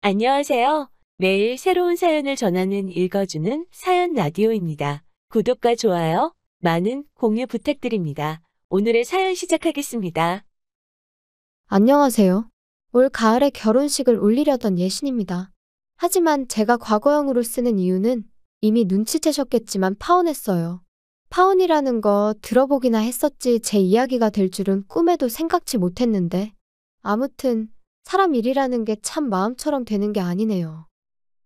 안녕하세요. 매일 새로운 사연을 전하는 읽어주는 사연 라디오입니다. 구독과 좋아요, 많은 공유 부탁드립니다. 오늘의 사연 시작하겠습니다. 안녕하세요. 올 가을에 결혼식을 올리려던 예신입니다. 하지만 제가 과거형으로 쓰는 이유는 이미 눈치채셨겠지만 파혼했어요. 파혼이라는 거 들어보기나 했었지 제 이야기가 될 줄은 꿈에도 생각지 못했는데 아무튼 사람 일이라는 게 참 마음처럼 되는 게 아니네요.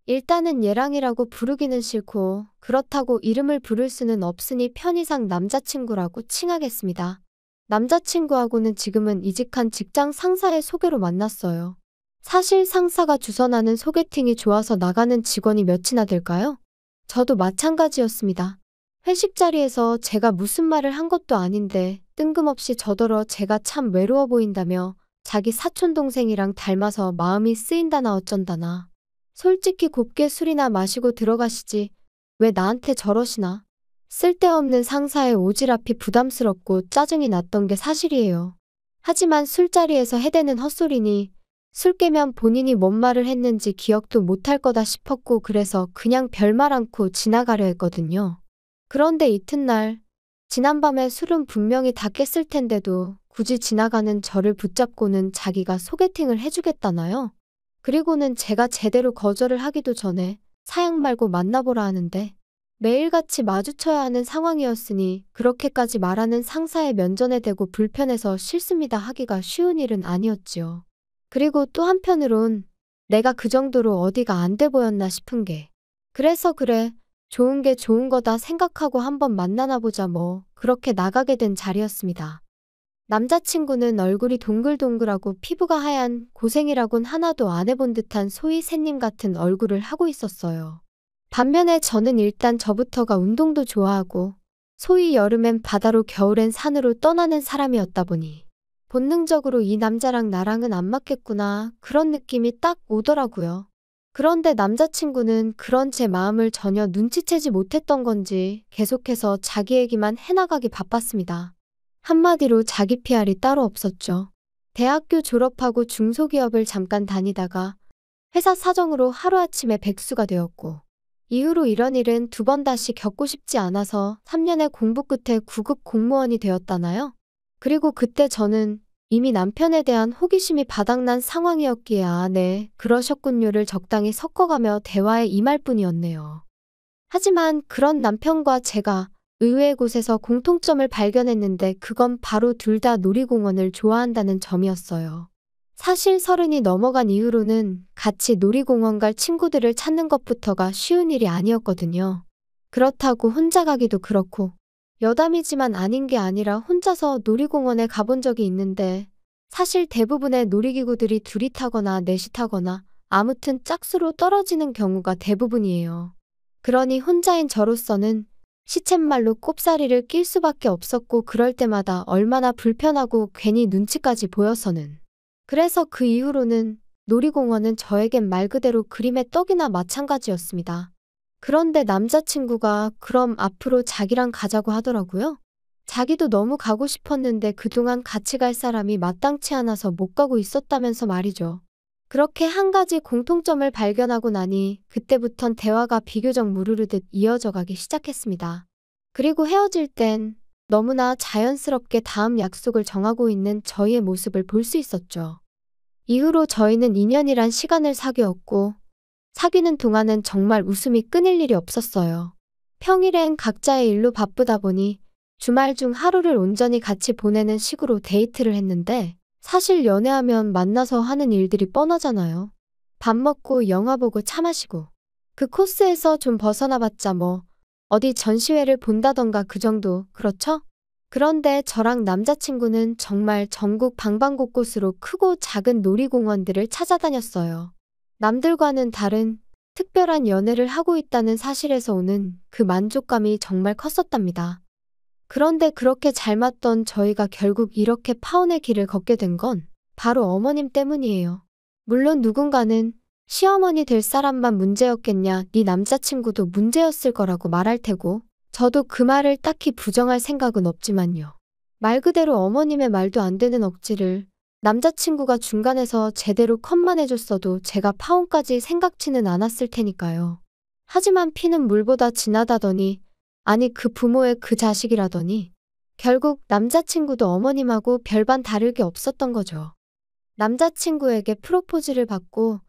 일단은 얘랑이라고 부르기는 싫고 그렇다고 이름을 부를 수는 없으니 편의상 남자친구라고 칭하겠습니다. 남자친구하고는 지금은 이직한 직장 상사의 소개로 만났어요. 사실 상사가 주선하는 소개팅이 좋아서 나가는 직원이 몇이나 될까요? 저도 마찬가지였습니다. 회식 자리에서 제가 무슨 말을 한 것도 아닌데 뜬금없이 저더러 제가 참 외로워 보인다며 자기 사촌동생이랑 닮아서 마음이 쓰인다나 어쩐다나. 솔직히 곱게 술이나 마시고 들어가시지 왜 나한테 저러시나. 쓸데없는 상사의 오지랖이 부담스럽고 짜증이 났던 게 사실이에요. 하지만 술자리에서 해대는 헛소리니 술 깨면 본인이 뭔 말을 했는지 기억도 못할 거다 싶었고 그래서 그냥 별말 않고 지나가려 했거든요. 그런데 이튿날 지난밤에 술은 분명히 다 깼을 텐데도 굳이 지나가는 저를 붙잡고는 자기가 소개팅을 해주겠다나요? 그리고는 제가 제대로 거절을 하기도 전에 사양 말고 만나보라 하는데 매일같이 마주쳐야 하는 상황이었으니 그렇게까지 말하는 상사의 면전에 대고 불편해서 싫습니다 하기가 쉬운 일은 아니었지요. 그리고 또 한편으론 내가 그 정도로 어디가 안 돼 보였나 싶은 게 그래서 그래 좋은 게 좋은 거다 생각하고 한번 만나나 보자 뭐 그렇게 나가게 된 자리였습니다. 남자친구는 얼굴이 동글동글하고 피부가 하얀 고생이라곤 하나도 안 해본 듯한 소위 새님 같은 얼굴을 하고 있었어요. 반면에 저는 일단 저부터가 운동도 좋아하고 소위 여름엔 바다로 겨울엔 산으로 떠나는 사람이었다 보니 본능적으로 이 남자랑 나랑은 안 맞겠구나 그런 느낌이 딱 오더라고요. 그런데 남자친구는 그런 제 마음을 전혀 눈치채지 못했던 건지 계속해서 자기 얘기만 해나가기 바빴습니다. 한마디로 자기 PR이 따로 없었죠. 대학교 졸업하고 중소기업을 잠깐 다니다가 회사 사정으로 하루아침에 백수가 되었고 이후로 이런 일은 두 번 다시 겪고 싶지 않아서 3년의 공부 끝에 9급 공무원이 되었다나요? 그리고 그때 저는 이미 남편에 대한 호기심이 바닥난 상황이었기에 아, 네, 그러셨군요를 적당히 섞어가며 대화에 임할 뿐이었네요. 하지만 그런 남편과 제가 의외의 곳에서 공통점을 발견했는데 그건 바로 둘 다 놀이공원을 좋아한다는 점이었어요. 사실 30이 넘어간 이후로는 같이 놀이공원 갈 친구들을 찾는 것부터가 쉬운 일이 아니었거든요. 그렇다고 혼자 가기도 그렇고 여담이지만 아닌 게 아니라 혼자서 놀이공원에 가본 적이 있는데 사실 대부분의 놀이기구들이 둘이 타거나 넷이 타거나 아무튼 짝수로 떨어지는 경우가 대부분이에요. 그러니 혼자인 저로서는 시쳇말로 꼽사리를 낄 수밖에 없었고 그럴 때마다 얼마나 불편하고 괜히 눈치까지 보여서는. 그래서 그 이후로는 놀이공원은 저에겐 말 그대로 그림의 떡이나 마찬가지였습니다. 그런데 남자친구가 그럼 앞으로 자기랑 가자고 하더라고요. 자기도 너무 가고 싶었는데 그동안 같이 갈 사람이 마땅치 않아서 못 가고 있었다면서 말이죠. 그렇게 한 가지 공통점을 발견하고 나니 그때부턴 대화가 비교적 무르르듯 이어져 가기 시작했습니다. 그리고 헤어질 땐 너무나 자연스럽게 다음 약속을 정하고 있는 저희의 모습을 볼 수 있었죠. 이후로 저희는 2년이란 시간을 사귀었고 사귀는 동안은 정말 웃음이 끊일 일이 없었어요. 평일엔 각자의 일로 바쁘다 보니 주말 중 하루를 온전히 같이 보내는 식으로 데이트를 했는데 사실 연애하면 만나서 하는 일들이 뻔하잖아요. 밥 먹고 영화 보고 차 마시고 그 코스에서 좀 벗어나봤자 뭐 어디 전시회를 본다던가 그 정도 그렇죠? 그런데 저랑 남자친구는 정말 전국 방방곳곳으로 크고 작은 놀이공원들을 찾아다녔어요. 남들과는 다른 특별한 연애를 하고 있다는 사실에서 오는 그 만족감이 정말 컸었답니다. 그런데 그렇게 잘 맞던 저희가 결국 이렇게 파혼의 길을 걷게 된 건 바로 어머님 때문이에요. 물론 누군가는 시어머니 될 사람만 문제였겠냐, 네 남자친구도 문제였을 거라고 말할 테고 저도 그 말을 딱히 부정할 생각은 없지만요. 말 그대로 어머님의 말도 안 되는 억지를 남자친구가 중간에서 제대로 컷만 해줬어도 제가 파혼까지 생각지는 않았을 테니까요. 하지만 피는 물보다 진하다더니, 아니 그 부모의 그 자식이라더니, 결국 남자친구도 어머님하고 별반 다를 게 없었던 거죠. 남자친구에게 프로포즈를 받고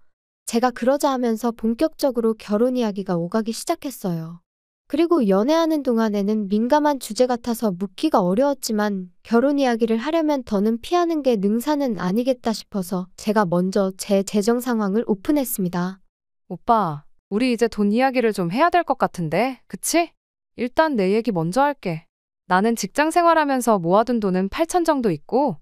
제가 그러자 하면서 본격적으로 결혼 이야기가 오가기 시작했어요. 그리고 연애하는 동안에는 민감한 주제 같아서 묻기가 어려웠지만 결혼 이야기를 하려면 더는 피하는 게 능사는 아니겠다 싶어서 제가 먼저 제 재정 상황을 오픈했습니다. 오빠, 우리 이제 돈 이야기를 좀 해야 될 것 같은데, 그치? 일단 내 얘기 먼저 할게. 나는 직장 생활하면서 모아둔 돈은 8천 정도 있고,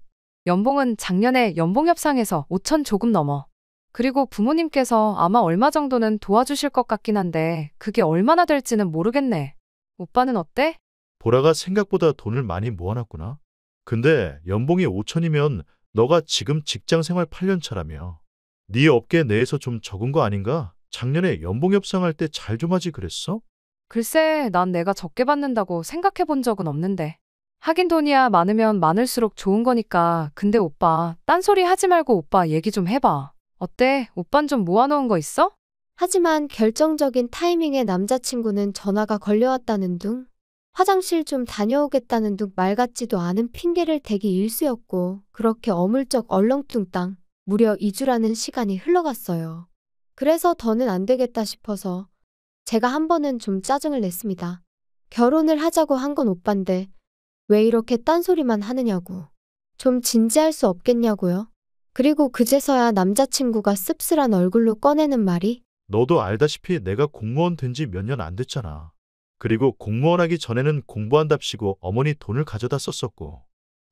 연봉은 작년에 연봉협상에서 5천 조금 넘어. 그리고 부모님께서 아마 얼마 정도는 도와주실 것 같긴 한데 그게 얼마나 될지는 모르겠네. 오빠는 어때? 보라가 생각보다 돈을 많이 모아놨구나. 근데 연봉이 5천이면 너가 지금 직장 생활 8년 차라며. 네 업계 내에서 좀 적은 거 아닌가? 작년에 연봉 협상할 때 잘 좀 하지 그랬어? 글쎄, 난 내가 적게 받는다고 생각해 본 적은 없는데. 하긴 돈이야 많으면 많을수록 좋은 거니까. 근데 오빠, 딴소리 하지 말고 오빠 얘기 좀 해봐. 어때? 오빤 좀 모아놓은 거 있어? 하지만 결정적인 타이밍에 남자친구는 전화가 걸려왔다는 둥, 화장실 좀 다녀오겠다는 둥 말 같지도 않은 핑계를 대기 일쑤였고 그렇게 어물쩍 얼렁뚱땅 무려 2주라는 시간이 흘러갔어요. 그래서 더는 안 되겠다 싶어서 제가 한 번은 좀 짜증을 냈습니다. 결혼을 하자고 한 건 오빠인데 왜 이렇게 딴소리만 하느냐고. 좀 진지할 수 없겠냐고요. 그리고 그제서야 남자친구가 씁쓸한 얼굴로 꺼내는 말이 너도 알다시피 내가 공무원 된 지 몇 년 안 됐잖아. 그리고 공무원 하기 전에는 공부한답시고 어머니 돈을 가져다 썼었고.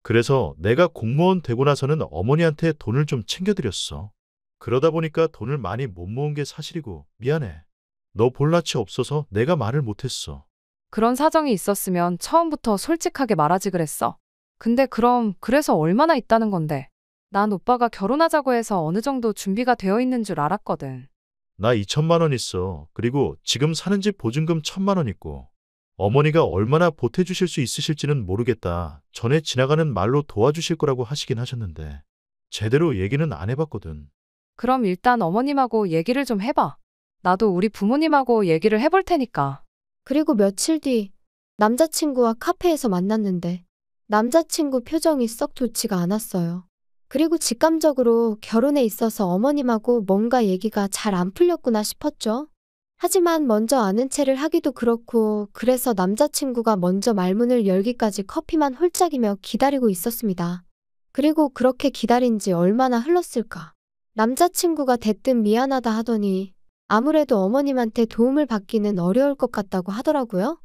그래서 내가 공무원 되고 나서는 어머니한테 돈을 좀 챙겨드렸어. 그러다 보니까 돈을 많이 못 모은 게 사실이고 미안해. 너 볼 낯이 없어서 내가 말을 못했어. 그런 사정이 있었으면 처음부터 솔직하게 말하지 그랬어. 근데 그럼 그래서 얼마나 있다는 건데? 난 오빠가 결혼하자고 해서 어느 정도 준비가 되어 있는 줄 알았거든. 나 2천만 원 있어. 그리고 지금 사는 집 보증금 1,000만 원 있고. 어머니가 얼마나 보태주실 수 있으실지는 모르겠다. 전에 지나가는 말로 도와주실 거라고 하시긴 하셨는데 제대로 얘기는 안 해봤거든. 그럼 일단 어머님하고 얘기를 좀 해봐. 나도 우리 부모님하고 얘기를 해볼 테니까. 그리고 며칠 뒤 남자친구와 카페에서 만났는데 남자친구 표정이 썩 좋지가 않았어요. 그리고 직감적으로 결혼에 있어서 어머님하고 뭔가 얘기가 잘 안 풀렸구나 싶었죠. 하지만 먼저 아는 체를 하기도 그렇고 그래서 남자친구가 먼저 말문을 열기까지 커피만 홀짝이며 기다리고 있었습니다. 그리고 그렇게 기다린 지 얼마나 흘렀을까. 남자친구가 대뜸 미안하다 하더니 아무래도 어머님한테 도움을 받기는 어려울 것 같다고 하더라고요.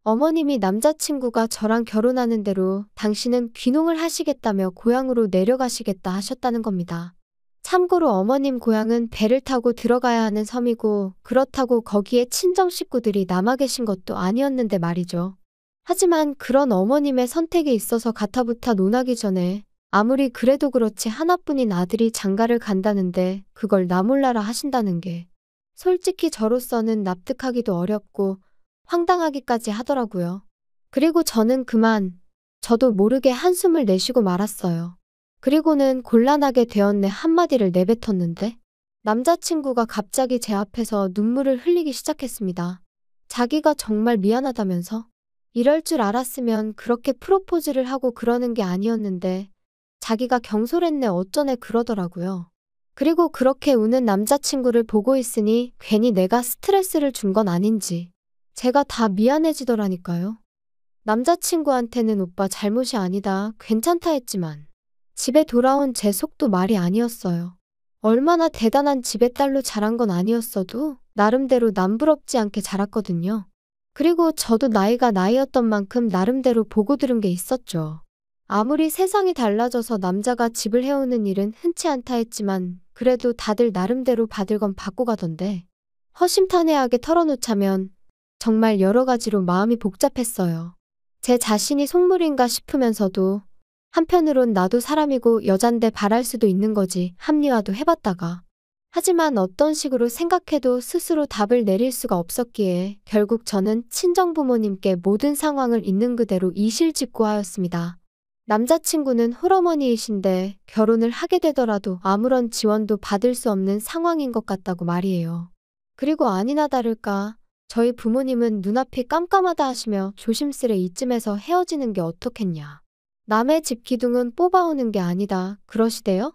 어머님이 남자친구가 저랑 결혼하는 대로 당신은 귀농을 하시겠다며 고향으로 내려가시겠다 하셨다는 겁니다. 참고로 어머님 고향은 배를 타고 들어가야 하는 섬이고 그렇다고 거기에 친정 식구들이 남아 계신 것도 아니었는데 말이죠. 하지만 그런 어머님의 선택에 있어서 가타부타 논하기 전에 아무리 그래도 그렇지 하나뿐인 아들이 장가를 간다는데 그걸 나 몰라라 하신다는 게 솔직히 저로서는 납득하기도 어렵고 황당하기까지 하더라고요. 그리고 저는 그만 저도 모르게 한숨을 내쉬고 말았어요. 그리고는 곤란하게 되었네 한마디를 내뱉었는데 남자친구가 갑자기 제 앞에서 눈물을 흘리기 시작했습니다. 자기가 정말 미안하다면서 이럴 줄 알았으면 그렇게 프로포즈를 하고 그러는 게 아니었는데 자기가 경솔했네 어쩌네 그러더라고요. 그리고 그렇게 우는 남자친구를 보고 있으니 괜히 내가 스트레스를 준 건 아닌지 제가 다 미안해지더라니까요. 남자친구한테는 오빠 잘못이 아니다 괜찮다 했지만 집에 돌아온 제 속도 말이 아니었어요. 얼마나 대단한 집의 딸로 자란 건 아니었어도 나름대로 남부럽지 않게 자랐거든요. 그리고 저도 나이가 나이였던 만큼 나름대로 보고 들은 게 있었죠. 아무리 세상이 달라져서 남자가 집을 해오는 일은 흔치 않다 했지만 그래도 다들 나름대로 받을 건 받고 가던데 허심탄회하게 털어놓자면 정말 여러 가지로 마음이 복잡했어요. 제 자신이 속물인가 싶으면서도 한편으론 나도 사람이고 여잔데 바랄 수도 있는 거지 합리화도 해봤다가 하지만 어떤 식으로 생각해도 스스로 답을 내릴 수가 없었기에 결국 저는 친정부모님께 모든 상황을 있는 그대로 이실직고하였습니다. 남자친구는 홀어머니이신데 결혼을 하게 되더라도 아무런 지원도 받을 수 없는 상황인 것 같다고 말이에요. 그리고 아니나 다를까 저희 부모님은 눈앞이 깜깜하다 하시며 조심스레 이쯤에서 헤어지는 게 어떻겠냐. 남의 집 기둥은 뽑아오는 게 아니다 그러시대요?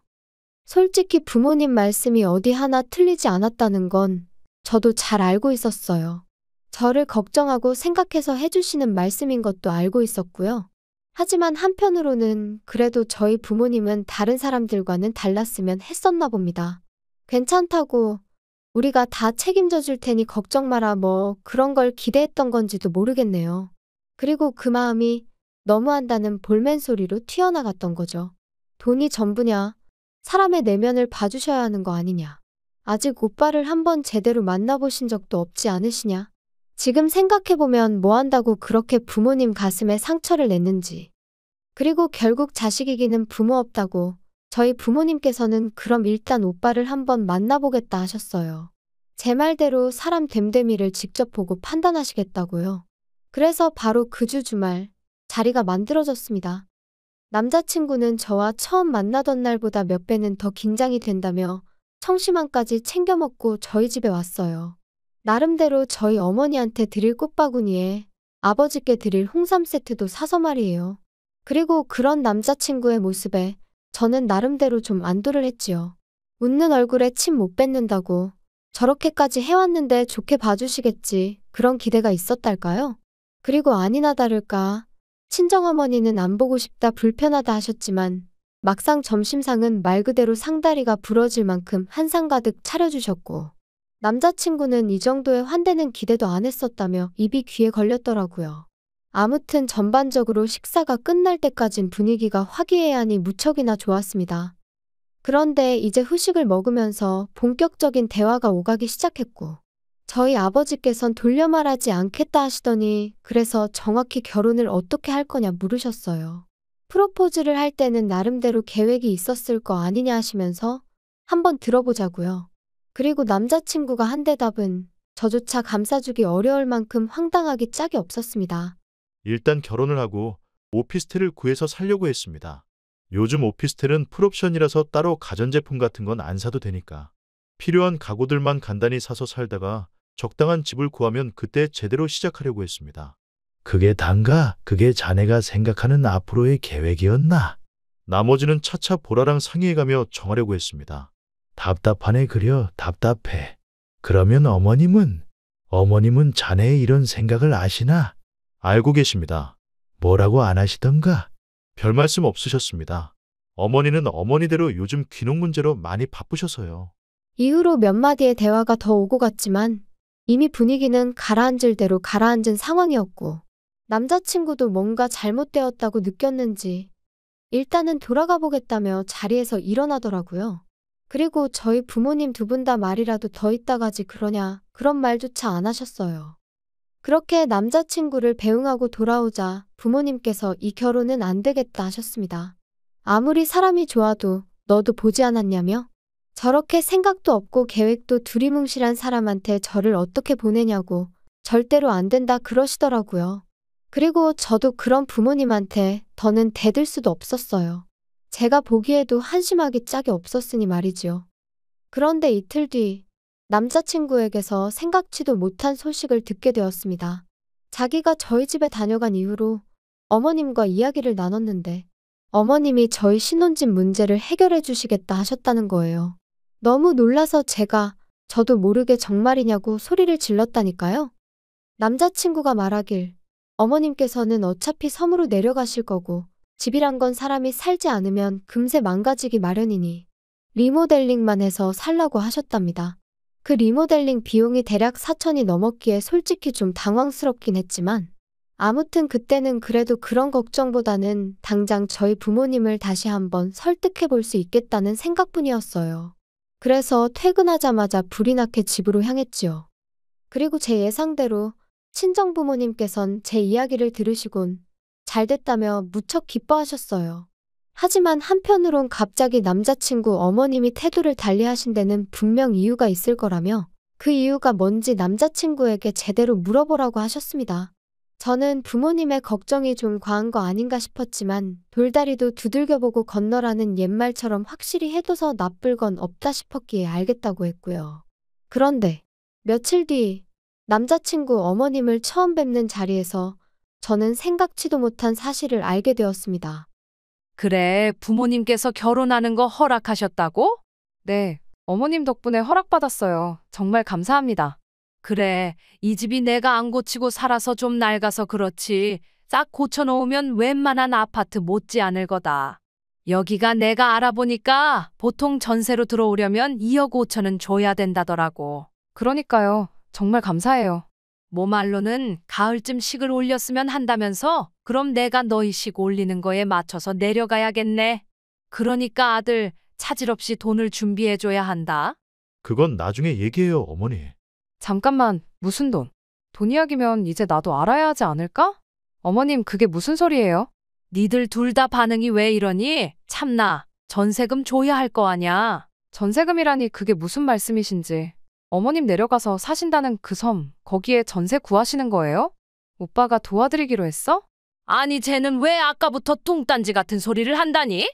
솔직히 부모님 말씀이 어디 하나 틀리지 않았다는 건 저도 잘 알고 있었어요. 저를 걱정하고 생각해서 해주시는 말씀인 것도 알고 있었고요. 하지만 한편으로는 그래도 저희 부모님은 다른 사람들과는 달랐으면 했었나 봅니다. 괜찮다고 우리가 다 책임져 줄 테니 걱정 마라 뭐 그런 걸 기대했던 건지도 모르겠네요. 그리고 그 마음이 너무한다는 볼멘소리로 튀어나갔던 거죠. 돈이 전부냐? 사람의 내면을 봐주셔야 하는 거 아니냐? 아직 오빠를 한번 제대로 만나보신 적도 없지 않으시냐? 지금 생각해보면 뭐 한다고 그렇게 부모님 가슴에 상처를 냈는지. 그리고 결국 자식 이기는 부모 없다고 저희 부모님께서는 그럼 일단 오빠를 한번 만나보겠다 하셨어요. 제 말대로 사람 됨됨이를 직접 보고 판단하시겠다고요. 그래서 바로 그 주 주말 자리가 만들어졌습니다. 남자친구는 저와 처음 만나던 날보다 몇 배는 더 긴장이 된다며 청심환까지 챙겨 먹고 저희 집에 왔어요. 나름대로 저희 어머니한테 드릴 꽃바구니에 아버지께 드릴 홍삼 세트도 사서 말이에요. 그리고 그런 남자친구의 모습에 저는 나름대로 좀 안도를 했지요. 웃는 얼굴에 침 못 뱉는다고 저렇게까지 해왔는데 좋게 봐주시겠지 그런 기대가 있었달까요? 그리고 아니나 다를까 친정어머니는 안 보고 싶다 불편하다 하셨지만 막상 점심상은 말 그대로 상다리가 부러질 만큼 한상 가득 차려주셨고 남자친구는 이 정도의 환대는 기대도 안 했었다며 입이 귀에 걸렸더라고요. 아무튼 전반적으로 식사가 끝날 때까진 분위기가 화기애애하니 무척이나 좋았습니다. 그런데 이제 후식을 먹으면서 본격적인 대화가 오가기 시작했고 저희 아버지께선 돌려 말하지 않겠다 하시더니 그래서 정확히 결혼을 어떻게 할 거냐 물으셨어요. 프로포즈를 할 때는 나름대로 계획이 있었을 거 아니냐 하시면서 한번 들어보자고요. 그리고 남자친구가 한 대답은 저조차 감싸주기 어려울 만큼 황당하기 짝이 없었습니다. 일단 결혼을 하고 오피스텔을 구해서 살려고 했습니다. 요즘 오피스텔은 풀옵션이라서 따로 가전제품 같은 건 안 사도 되니까. 필요한 가구들만 간단히 사서 살다가 적당한 집을 구하면 그때 제대로 시작하려고 했습니다. 그게 단가? 그게 자네가 생각하는 앞으로의 계획이었나? 나머지는 차차 보라랑 상의해가며 정하려고 했습니다. 답답하네 그려 답답해. 그러면 어머님은 자네의 이런 생각을 아시나? 알고 계십니다. 뭐라고 안 하시던가? 별 말씀 없으셨습니다. 어머니는 어머니대로 요즘 귀농 문제로 많이 바쁘셔서요. 이후로 몇 마디의 대화가 더 오고 갔지만 이미 분위기는 가라앉을 대로 가라앉은 상황이었고 남자친구도 뭔가 잘못되었다고 느꼈는지 일단은 돌아가 보겠다며 자리에서 일어나더라고요. 그리고 저희 부모님 두 분 다 말이라도 더 있다가지 그러냐 그런 말조차 안 하셨어요. 그렇게 남자친구를 배웅하고 돌아오자 부모님께서 이 결혼은 안 되겠다 하셨습니다. 아무리 사람이 좋아도 너도 보지 않았냐며? 저렇게 생각도 없고 계획도 두리뭉실한 사람한테 저를 어떻게 보내냐고 절대로 안 된다 그러시더라고요. 그리고 저도 그런 부모님한테 더는 대들 수도 없었어요. 제가 보기에도 한심하기 짝이 없었으니 말이지요. 그런데 이틀 뒤 남자친구에게서 생각지도 못한 소식을 듣게 되었습니다. 자기가 저희 집에 다녀간 이후로 어머님과 이야기를 나눴는데 어머님이 저희 신혼집 문제를 해결해 주시겠다 하셨다는 거예요. 너무 놀라서 저도 모르게 정말이냐고 소리를 질렀다니까요. 남자친구가 말하길 어머님께서는 어차피 섬으로 내려가실 거고 집이란 건 사람이 살지 않으면 금세 망가지기 마련이니 리모델링만 해서 살라고 하셨답니다. 그 리모델링 비용이 대략 4천이 넘었기에 솔직히 좀 당황스럽긴 했지만 아무튼 그때는 그래도 그런 걱정보다는 당장 저희 부모님을 다시 한번 설득해 볼 수 있겠다는 생각뿐이었어요. 그래서 퇴근하자마자 불이 나게 집으로 향했지요. 그리고 제 예상대로 친정부모님께선 제 이야기를 들으시곤 잘됐다며 무척 기뻐하셨어요. 하지만 한편으론 갑자기 남자친구 어머님이 태도를 달리하신 데는 분명 이유가 있을 거라며 그 이유가 뭔지 남자친구에게 제대로 물어보라고 하셨습니다. 저는 부모님의 걱정이 좀 과한 거 아닌가 싶었지만 돌다리도 두들겨보고 건너라는 옛말처럼 확실히 해둬서 나쁠 건 없다 싶었기에 알겠다고 했고요. 그런데 며칠 뒤 남자친구 어머님을 처음 뵙는 자리에서 저는 생각지도 못한 사실을 알게 되었습니다. 그래, 부모님께서 결혼하는 거 허락하셨다고? 네, 어머님 덕분에 허락받았어요. 정말 감사합니다. 그래, 이 집이 내가 안 고치고 살아서 좀 낡아서 그렇지. 싹 고쳐놓으면 웬만한 아파트 못지 않을 거다. 여기가 내가 알아보니까 보통 전세로 들어오려면 2억 5천은 줘야 된다더라고. 그러니까요. 정말 감사해요. 뭐 말로는 가을쯤 식을 올렸으면 한다면서? 그럼 내가 너희 식 올리는 거에 맞춰서 내려가야겠네. 그러니까 아들, 차질 없이 돈을 준비해줘야 한다. 그건 나중에 얘기해요, 어머니. 잠깐만, 무슨 돈? 돈 이야기면 이제 나도 알아야 하지 않을까? 어머님, 그게 무슨 소리예요? 니들 둘 다 반응이 왜 이러니? 참나, 전세금 줘야 할 거 아냐? 전세금이라니 그게 무슨 말씀이신지. 어머님 내려가서 사신다는 그 섬, 거기에 전세 구하시는 거예요? 오빠가 도와드리기로 했어? 아니, 쟤는 왜 아까부터 뚱딴지 같은 소리를 한다니?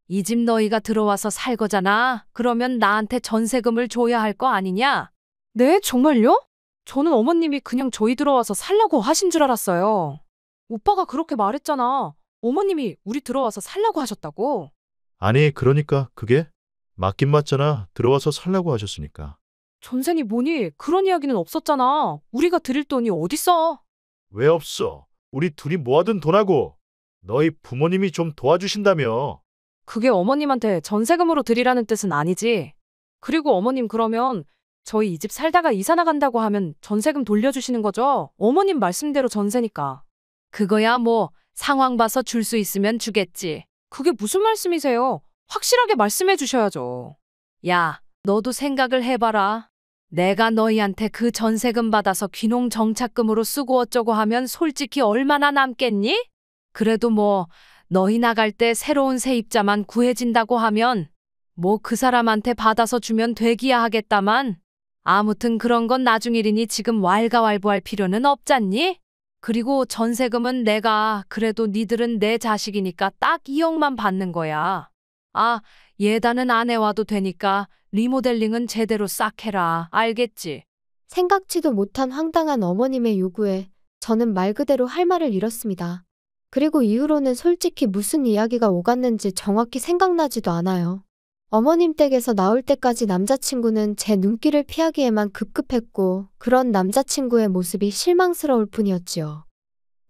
이 집 너희가 들어와서 살 거잖아. 그러면 나한테 전세금을 줘야 할 거 아니냐? 네, 정말요? 저는 어머님이 그냥 저희 들어와서 살라고 하신 줄 알았어요. 오빠가 그렇게 말했잖아. 어머님이 우리 들어와서 살라고 하셨다고. 아니, 그러니까 그게 맞긴 맞잖아. 들어와서 살라고 하셨으니까. 전세니 뭐니 그런 이야기는 없었잖아. 우리가 드릴 돈이 어딨어. 왜 없어? 우리 둘이 모아둔 돈하고 너희 부모님이 좀 도와주신다며. 그게 어머님한테 전세금으로 드리라는 뜻은 아니지. 그리고 어머님 그러면 저희 이 집 살다가 이사 나간다고 하면 전세금 돌려주시는 거죠? 어머님 말씀대로 전세니까. 그거야 뭐 상황 봐서 줄 수 있으면 주겠지. 그게 무슨 말씀이세요? 확실하게 말씀해 주셔야죠. 야, 너도 생각을 해봐라. 내가 너희한테 그 전세금 받아서 귀농 정착금으로 쓰고 어쩌고 하면 솔직히 얼마나 남겠니? 그래도 뭐 너희 나갈 때 새로운 세입자만 구해진다고 하면 뭐 그 사람한테 받아서 주면 되기야 하겠다만 아무튼 그런 건 나중 일이니 지금 왈가왈부할 필요는 없잖니? 그리고 전세금은 내가 그래도 니들은 내 자식이니까 딱 2억만 받는 거야. 아, 예단은 안 해와도 되니까 리모델링은 제대로 싹 해라. 알겠지? 생각지도 못한 황당한 어머님의 요구에 저는 말 그대로 할 말을 잃었습니다. 그리고 이후로는 솔직히 무슨 이야기가 오갔는지 정확히 생각나지도 않아요. 어머님 댁에서 나올 때까지 남자친구는 제 눈길을 피하기에만 급급했고 그런 남자친구의 모습이 실망스러울 뿐이었지요.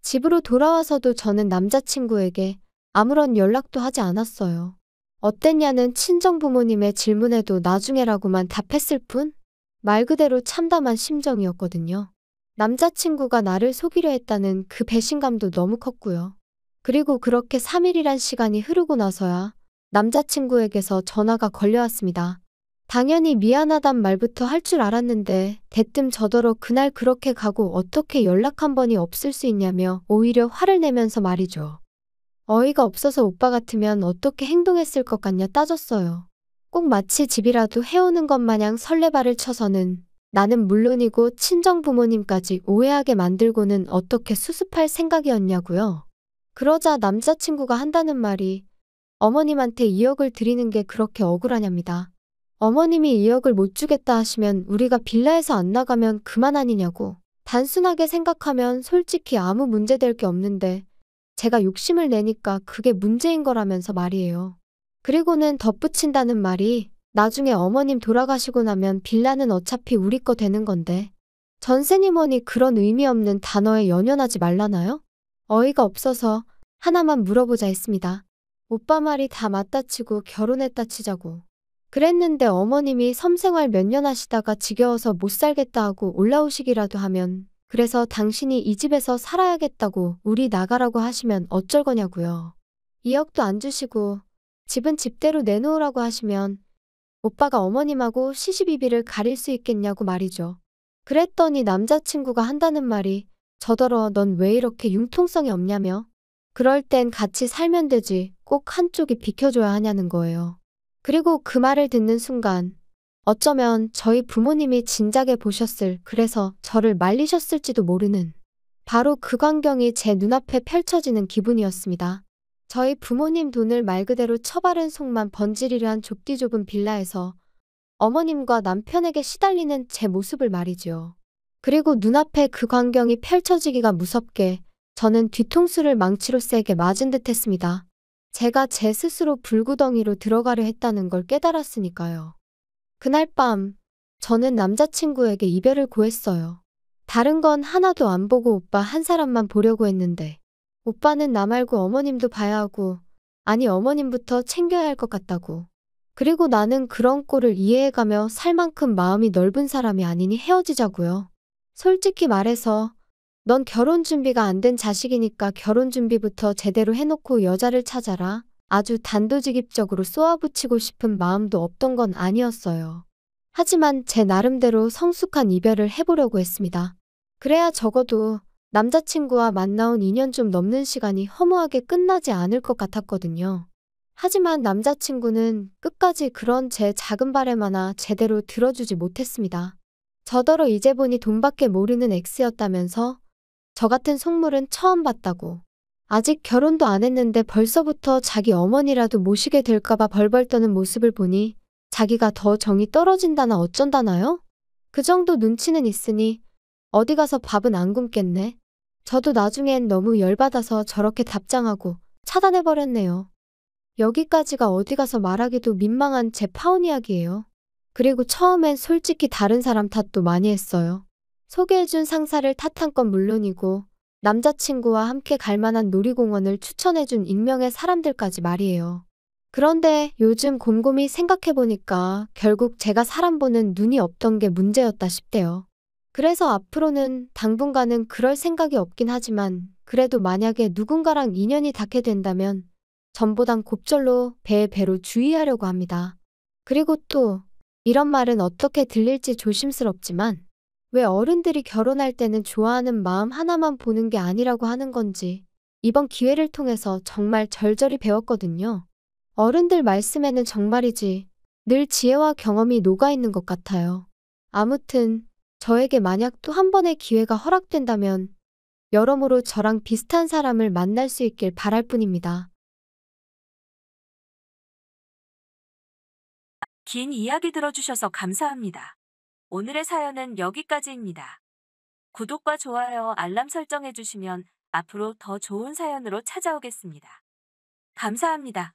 집으로 돌아와서도 저는 남자친구에게 아무런 연락도 하지 않았어요. 어땠냐는 친정부모님의 질문에도 나중에라고만 답했을 뿐 말 그대로 참담한 심정이었거든요. 남자친구가 나를 속이려 했다는 그 배신감도 너무 컸고요. 그리고 그렇게 3일이란 시간이 흐르고 나서야 남자친구에게서 전화가 걸려왔습니다. 당연히 미안하단 말부터 할 줄 알았는데 대뜸 저더러 그날 그렇게 가고 어떻게 연락 한 번이 없을 수 있냐며 오히려 화를 내면서 말이죠. 어이가 없어서 오빠 같으면 어떻게 행동했을 것 같냐 따졌어요. 꼭 마치 집이라도 해오는 것 마냥 설레발을 쳐서는 나는 물론이고 친정부모님까지 오해하게 만들고는 어떻게 수습할 생각이었냐고요. 그러자 남자친구가 한다는 말이 어머님한테 2억을 드리는 게 그렇게 억울하냐입니다. 어머님이 2억을 못 주겠다 하시면 우리가 빌라에서 안 나가면 그만 아니냐고. 단순하게 생각하면 솔직히 아무 문제될 게 없는데 제가 욕심을 내니까 그게 문제인 거라면서 말이에요. 그리고는 덧붙인다는 말이 나중에 어머님 돌아가시고 나면 빌라는 어차피 우리 거 되는 건데 전세니 뭐니 그런 의미 없는 단어에 연연하지 말라나요? 어이가 없어서 하나만 물어보자 했습니다. 오빠 말이 다 맞다 치고 결혼했다 치자고. 그랬는데 어머님이 섬생활 몇 년 하시다가 지겨워서 못 살겠다 하고 올라오시기라도 하면 그래서 당신이 이 집에서 살아야겠다고 우리 나가라고 하시면 어쩔 거냐고요. 2억도 안 주시고 집은 집대로 내놓으라고 하시면 오빠가 어머님하고 시시비비를 가릴 수 있겠냐고 말이죠. 그랬더니 남자친구가 한다는 말이 저더러 넌 왜 이렇게 융통성이 없냐며 그럴 땐 같이 살면 되지 꼭 한쪽이 비켜줘야 하냐는 거예요. 그리고 그 말을 듣는 순간 어쩌면 저희 부모님이 진작에 보셨을 그래서 저를 말리셨을지도 모르는 바로 그 광경이 제 눈앞에 펼쳐지는 기분이었습니다. 저희 부모님 돈을 말 그대로 처바른 속만 번지르르 한 좁디 좁은 빌라에서 어머님과 남편에게 시달리는 제 모습을 말이죠. 그리고 눈앞에 그 광경이 펼쳐지기가 무섭게 저는 뒤통수를 망치로 세게 맞은 듯 했습니다. 제가 제 스스로 불구덩이로 들어가려 했다는 걸 깨달았으니까요. 그날 밤 저는 남자친구에게 이별을 고했어요. 다른 건 하나도 안 보고 오빠 한 사람만 보려고 했는데 오빠는 나 말고 어머님도 봐야 하고 아니 어머님부터 챙겨야 할 것 같다고. 그리고 나는 그런 꼴을 이해해가며 살 만큼 마음이 넓은 사람이 아니니 헤어지자고요. 솔직히 말해서 넌 결혼 준비가 안 된 자식이니까 결혼 준비부터 제대로 해놓고 여자를 찾아라. 아주 단도직입적으로 쏘아붙이고 싶은 마음도 없던 건 아니었어요. 하지만 제 나름대로 성숙한 이별을 해보려고 했습니다. 그래야 적어도 남자친구와 만나온 2년 좀 넘는 시간이 허무하게 끝나지 않을 것 같았거든요. 하지만 남자친구는 끝까지 그런 제 작은 바람 하나 제대로 들어주지 못했습니다. 저더러 이제 보니 돈밖에 모르는 X였다면서 저 같은 속물은 처음 봤다고. 아직 결혼도 안 했는데 벌써부터 자기 어머니라도 모시게 될까봐 벌벌 떠는 모습을 보니 자기가 더 정이 떨어진다나 어쩐다나요? 그 정도 눈치는 있으니 어디 가서 밥은 안 굶겠네. 저도 나중엔 너무 열받아서 저렇게 답장하고 차단해버렸네요. 여기까지가 어디 가서 말하기도 민망한 제 파혼 이야기예요. 그리고 처음엔 솔직히 다른 사람 탓도 많이 했어요. 소개해준 상사를 탓한 건 물론이고 남자친구와 함께 갈 만한 놀이공원을 추천해준 익명의 사람들까지 말이에요. 그런데 요즘 곰곰이 생각해보니까 결국 제가 사람 보는 눈이 없던 게 문제였다 싶대요. 그래서 앞으로는 당분간은 그럴 생각이 없긴 하지만 그래도 만약에 누군가랑 인연이 닿게 된다면 전보단 곱절로 배에 배로 주의하려고 합니다. 그리고 또 이런 말은 어떻게 들릴지 조심스럽지만 왜 어른들이 결혼할 때는 좋아하는 마음 하나만 보는 게 아니라고 하는 건지 이번 기회를 통해서 정말 절절히 배웠거든요. 어른들 말씀에는 정말이지 늘 지혜와 경험이 녹아있는 것 같아요. 아무튼 저에게 만약 또 한 번의 기회가 허락된다면 여러모로 저랑 비슷한 사람을 만날 수 있길 바랄 뿐입니다. 긴 이야기 들어주셔서 감사합니다. 오늘의 사연은 여기까지입니다. 구독과 좋아요, 알람 설정해주시면 앞으로 더 좋은 사연으로 찾아오겠습니다. 감사합니다.